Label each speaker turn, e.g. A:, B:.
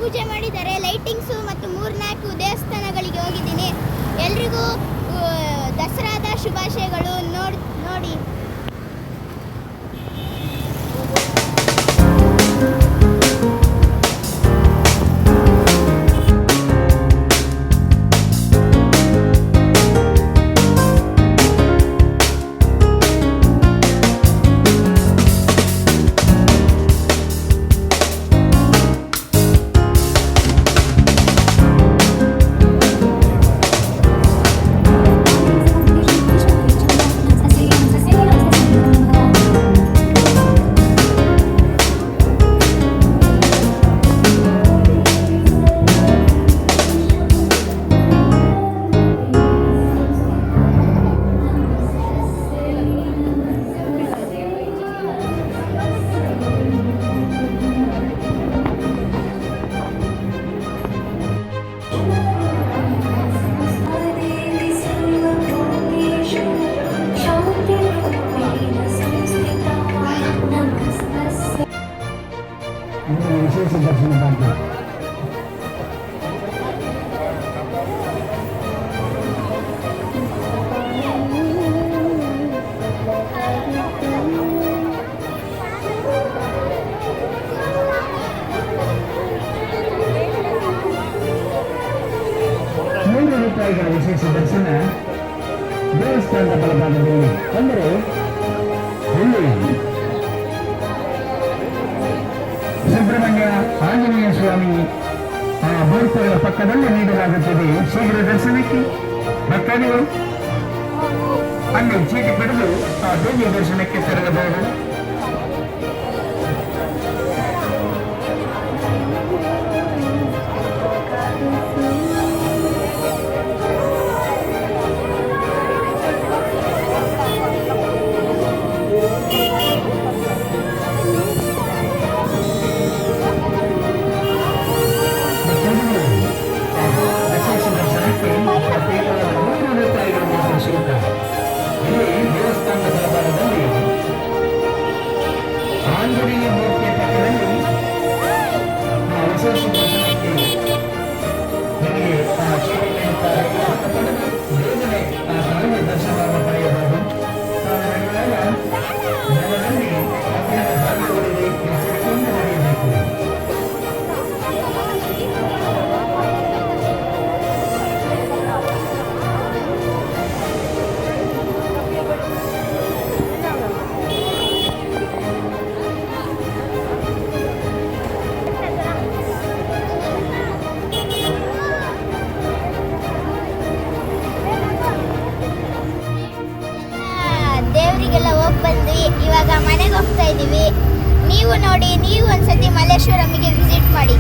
A: ಪೂಜೆ ಮಾಡಿದ್ದಾರೆ. ಲೈಟಿಂಗ್ಸು ಮತ್ತು 3-4 ದೇವಸ್ಥಾನಗಳಿಗೆ ಹೋಗಿದ್ದೀನಿ. ಎಲ್ರಿಗೂ ದಸರಾದ ಶುಭಾಶಯಗಳು. ನೋಡಿ
B: ವಿಶೇಷ ದರ್ಶನ ಭಾಗ್ಯ. ₹100 ವಿಶೇಷ ದರ್ಶನ ದೇವಸ್ಥಾನದ ಬಲಭಾಗದಲ್ಲಿ, ಅಂದರೆ ಹುಳ್ಳಿಯಲ್ಲಿ ಸುಬ್ರಹ್ಮಣ್ಯ ಆಂಜನೇಯ ಸ್ವಾಮಿ ಮೂರ್ತಿಗಳ ಪಕ್ಕದಲ್ಲಿ ನೀಡಲಾಗುತ್ತದೆ. ಶೀಘ್ರ ದರ್ಶನಕ್ಕೆ ಭಕ್ತಾದಿಗಳು ಅಲ್ಲಿ ಚೀಟಿ ಪಡೆದು ಆ ದೇವಿಯ ದರ್ಶನಕ್ಕೆ ತೆರಳಬಹುದು. ದೇವಸ್ಥಾನದ ಬಲಭಾಗದಲ್ಲಿ ಆಂಜನೇಯ ಮೂರ್ತಿಯ ಪಕ್ಕದಲ್ಲಿ ವಿಶೇಷ ದರ್ಶನಕ್ಕೆ ನಿಮಗೆ ಚೀಟಿ ನೀಡುತ್ತಾರೆ. ಬೇಗನೆ ತಾಯಿಯ ದರ್ಶನವನ್ನು ಪಡೆಯಬಹುದು. ನೆಲದಲ್ಲಿ ಕಬ್ಬಿಣದ ಜಾಗಗಳಿದೆ, ಎಚ್ಚರಿಕೆಯಿಂದ ನಡೆಯಬೇಕು.
A: ದೇವರಿಗೆಲ್ಲ ಹೋಗಿ ಬಂದ್ವಿ. ಇವಾಗ ಮನೆಗೆ ಹೋಗ್ತಾ ಇದ್ದೀವಿ. ನೀವು ನೋಡಿ, ನೀವು ಒಂದ್ಸತಿ ಮಲ್ಲೇಶ್ವರಮಿಗೆ ವಿಸಿಟ್ ಮಾಡಿ.